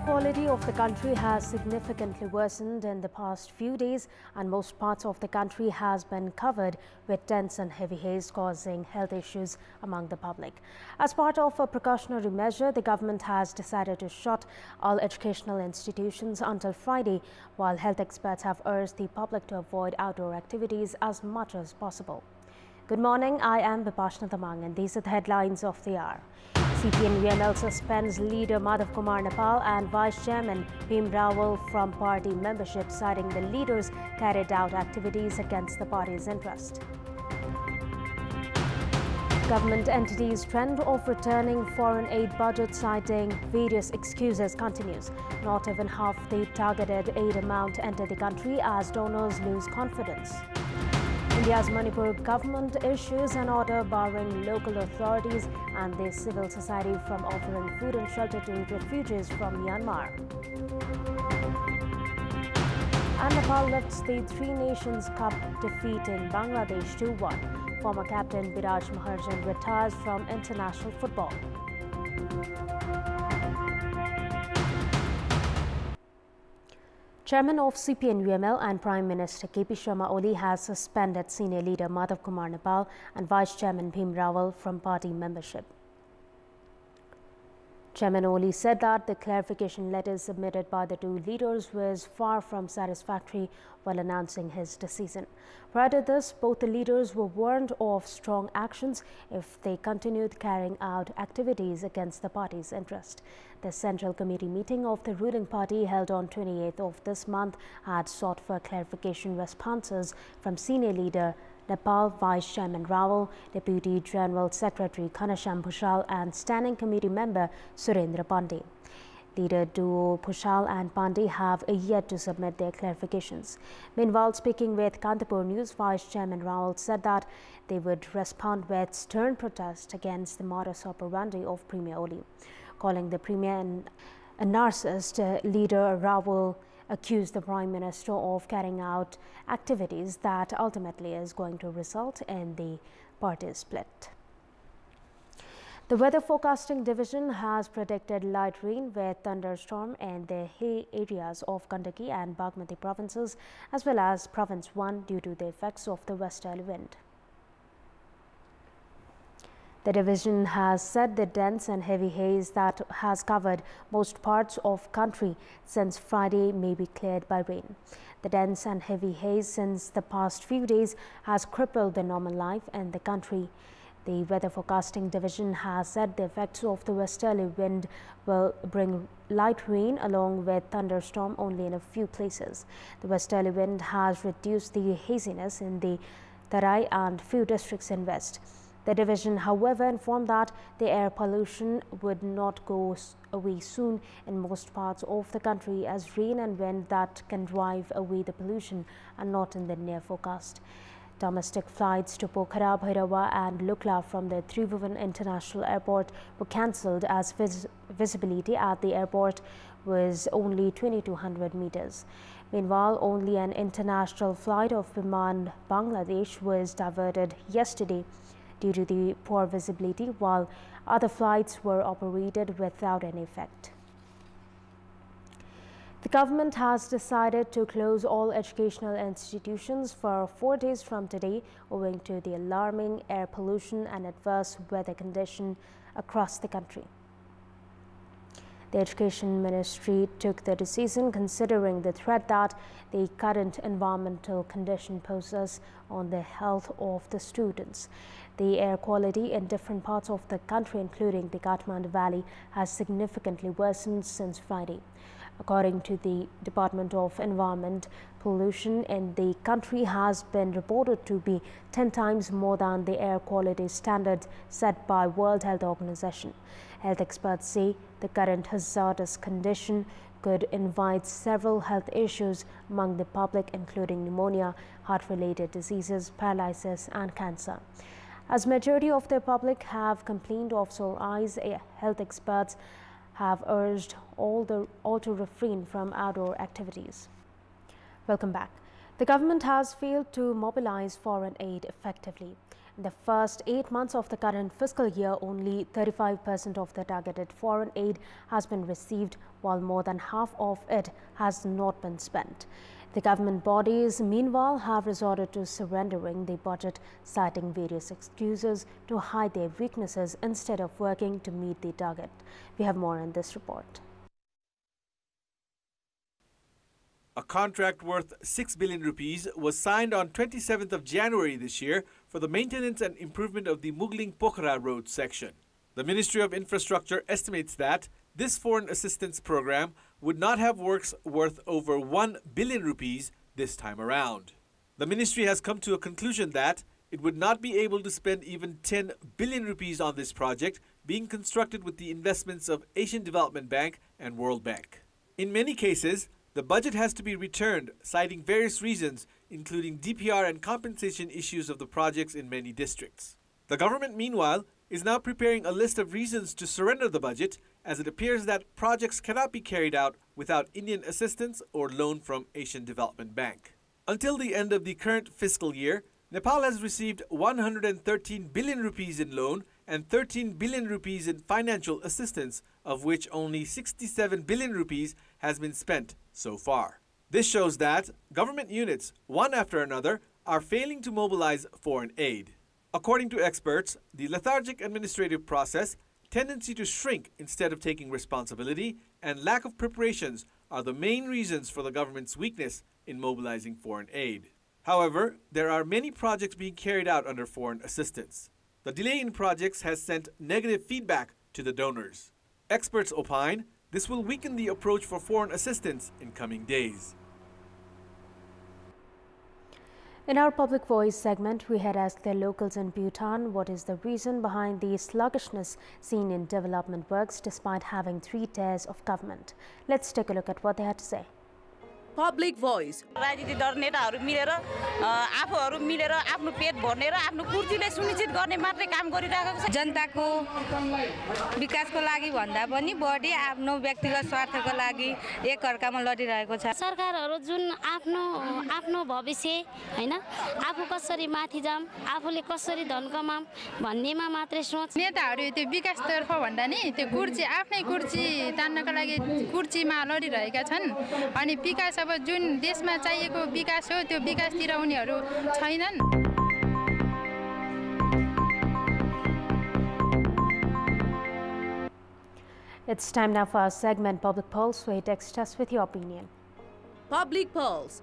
quality of the country has significantly worsened in the past few days, and most parts of the country has been covered with dense and heavy haze, causing health issues among the public. As part of a precautionary measure, the government has decided to shut all educational institutions until Friday, while health experts have urged the public to avoid outdoor activities as much as possible. Good morning, I am Bipashna Tamang, and these are the headlines of the hour. CPN UML suspends leader Madhav Kumar Nepal and Vice Chairman Bhim Rawal from party membership, citing the leaders carried out activities against the party's interest. Government entities' trend of returning foreign aid budget, citing various excuses, continues. Not even half the targeted aid amount entered the country as donors lose confidence. India's Manipur government issues an order barring local authorities and the civil society from offering food and shelter to refugees from Myanmar. And Nepal lifts the Three Nations Cup, defeating Bangladesh 2-1. Former captain Biraj Maharjan retires from international football. Chairman of CPN UML and Prime Minister KP Sharma Oli has suspended senior leader Madhav Kumar Nepal and Vice Chairman Bhim Rawal from party membership. Chairman Oli said that the clarification letter submitted by the two leaders was far from satisfactory while announcing his decision. Prior to this, both the leaders were warned of strong actions if they continued carrying out activities against the party's interest. The Central Committee meeting of the ruling party held on 28th of this month had sought for clarification responses from senior leader Nepal Vice Chairman Rawal, Deputy General Secretary Ghanshyam Bhushal and Standing Committee member Surendra Pandey. Leader duo Bhushal and Pandey have yet to submit their clarifications. Meanwhile, speaking with Kantipur News, Vice Chairman Rawal said that they would respond with stern protest against the modus operandi of Premier Oli. Calling the Premier a narcissist, leader Rawal accused the Prime Minister of carrying out activities that ultimately is going to result in the party split. The Weather Forecasting Division has predicted light rain with thunderstorm in the hilly areas of Gandaki and Bagmati provinces, as well as Province 1 due to the effects of the westerly wind. The division has said the dense and heavy haze that has covered most parts of country since Friday may be cleared by rain. The dense and heavy haze since the past few days has crippled the normal life in the country. The Weather Forecasting Division has said the effects of the westerly wind will bring light rain along with thunderstorm only in a few places. The westerly wind has reduced the haziness in the Tarai and few districts in west. The division, however, informed that the air pollution would not go away soon in most parts of the country, as rain and wind that can drive away the pollution are not in the near forecast. Domestic flights to Pokhara, Bhairawa and Lukla from the Tribhuvan International Airport were cancelled as visibility at the airport was only 2,200 meters. Meanwhile, only an international flight of Biman Bangladesh was diverted yesterday due to the poor visibility, while other flights were operated without any effect. The government has decided to close all educational institutions for 4 days from today, owing to the alarming air pollution and adverse weather condition across the country. The Education Ministry took the decision considering the threat that the current environmental condition poses on the health of the students. The air quality in different parts of the country, including the Kathmandu Valley, has significantly worsened since Friday. According to the Department of Environment, pollution in the country has been reported to be 10 times more than the air quality standard set by World Health Organization. Health experts say the current hazardous condition could invite several health issues among the public, including pneumonia, heart-related diseases, paralysis and cancer. As majority of the public have complained of sore eyes, health experts have urged all to refrain from outdoor activities. Welcome back. The The government has failed to mobilize foreign aid effectively. In the first 8 months of the current fiscal year, only 35% of the targeted foreign aid has been received, while more than half of it has not been spent. The government bodies, meanwhile, have resorted to surrendering the budget, citing various excuses to hide their weaknesses instead of working to meet the target. We have more in this report. A contract worth 6 billion rupees was signed on 27th of January this year for the maintenance and improvement of the Mugling-Pokhara road section. The Ministry of Infrastructure estimates that this foreign assistance program would not have works worth over 1 billion rupees this time around. The ministry has come to a conclusion that it would not be able to spend even 10 billion rupees on this project, being constructed with the investments of Asian Development Bank and World Bank. In many cases, the budget has to be returned, citing various reasons, including DPR and compensation issues of the projects in many districts. The government, meanwhile, is now preparing a list of reasons to surrender the budget, as it appears that projects cannot be carried out without Indian assistance or loan from Asian Development Bank. Until the end of the current fiscal year, Nepal has received 113 billion rupees in loan and 13 billion rupees in financial assistance, of which only 67 billion rupees has been spent so far. This shows that government units, one after another, are failing to mobilize foreign aid. According to experts, the lethargic administrative process, tendency to shrink instead of taking responsibility, and lack of preparations are the main reasons for the government's weakness in mobilizing foreign aid. However, there are many projects being carried out under foreign assistance. The delay in projects has sent negative feedback to the donors. Experts opine this will weaken the approach for foreign assistance in coming days. In our Public Voice segment, we had asked the locals in Bhutan what is the reason behind the sluggishness seen in development works despite having 3 tiers of government. Let's take a look at what they had to say. Public Voice. राजनीति दल नेताहरू मिलेर आफूहरू मिलेर आफ्नो पेट भर्ने र आफ्नो कुर्सीले सुनिश्चित गर्ने मात्रै काम गरिरहेको छ। जनताको विकासको लागि भन्दा पनि बढी आफ्नो व्यक्तिगत स्वार्थको लागि एक अर्कामा लडिरहेको छ। सरकारहरू जुन आफ्नो भविष्य हैन आफू कसरी माथि जाम आफूले कसरी धन कमाम भन्नेमा मात्रै सोच। नेताहरू त्यो विकासतर्फ भन्दा नि त्यो कुर्सी आफ्नै कुर्सी तान्नको लागि कुर्सीमा लडिरहेका छन् अनि विकास अब जुन देशमा चाहिएको विकास हो त्यो विकासतिर उनीहरू छैनन्। It's time now for our segment Public Pulse, where you text us with your opinion. Public Pulse.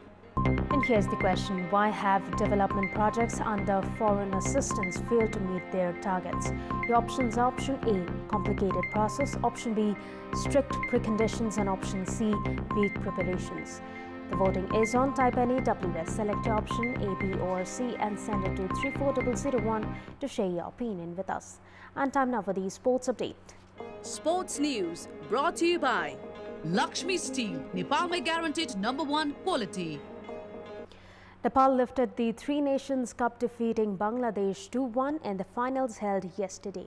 And here's the question: why have development projects under foreign assistance failed to meet their targets? Your options are option A, complicated process, option B, strict preconditions, and option C, weak preparations. The voting is on. Type any WS, select your option A, B or C and send it to 34001 to share your opinion with us. And time now for the sports update. Sports News brought to you by Lakshmi Steel, Nepal में guaranteed #1 quality. Nepal lifted the Three Nations Cup, defeating Bangladesh 2-1 in the finals held yesterday.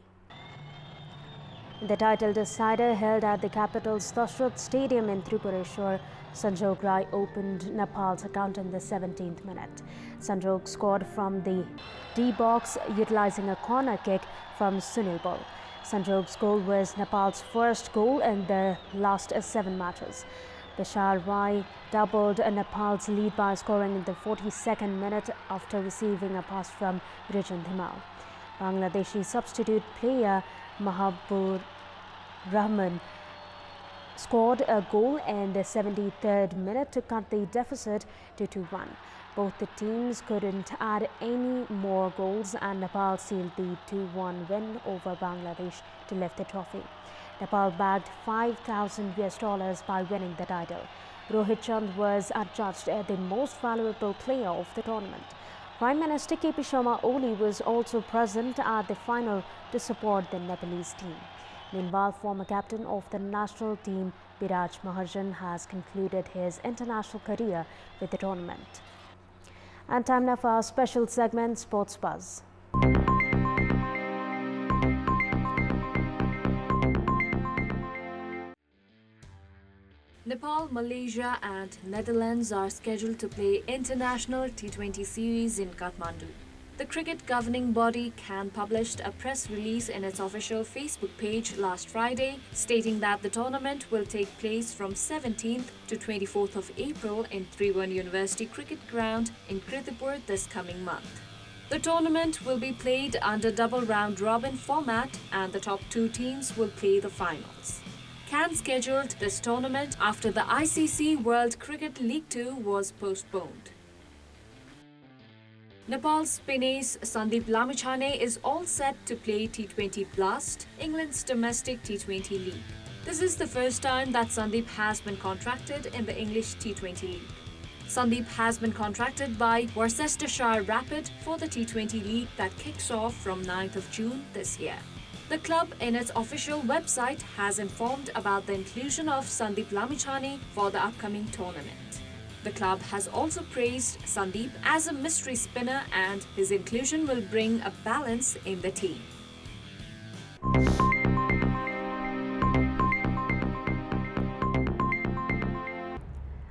The title decider held at the capital's Dashrath Stadium in Tripureshwar, Sanjog Rai opened Nepal's account in the 17th minute. Sanjog scored from the D box, utilizing a corner kick from Sunil Bol. Sanjog's goal was Nepal's first goal in the last 7 matches. Bishar Rai doubled Nepal's lead by scoring in the 42nd minute after receiving a pass from Rijan Dhimal. Bangladeshi substitute player Mahabur Rahman scored a goal in the 73rd minute to cut the deficit to 2-1. Both the teams couldn't add any more goals, and Nepal sealed the 2-1 win over Bangladesh to lift the trophy. Nepal bagged $5,000 by winning the title. Rohit Chand was adjudged as the most valuable player of the tournament. Prime Minister KP Sharma Oli was also present at the final to support the Nepalese team. Meanwhile, former captain of the national team Biraj Mahajan has concluded his international career with the tournament. And time now for our special segment, Sports Buzz. Nepal, Malaysia and Netherlands are scheduled to play international T20 series in Kathmandu. The cricket governing body CAN published a press release in its official Facebook page last Friday, stating that the tournament will take place from 17th to 24th of April in Tribhuvan University Cricket Ground in Kantipur this coming month. The tournament will be played under double round-robin format and the top 2 teams will play the finals. CAN scheduled this tournament after the ICC World Cricket League 2 was postponed. Nepal's spin ace Sandeep Lamichhane is all set to play T20 Blast, England's domestic T20 league. This is the first time that Sandeep has been contracted in the English T20 league. Sandeep has been contracted by Worcestershire Rapid for the T20 league that kicks off from 9th of June this year. The club in its official website has informed about the inclusion of Sandeep Lamichhane for the upcoming tournament. The club has also praised Sandeep as a mystery spinner and his inclusion will bring a balance in the team.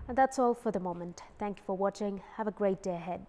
And that's all for the moment. Thank you for watching. Have a great day ahead.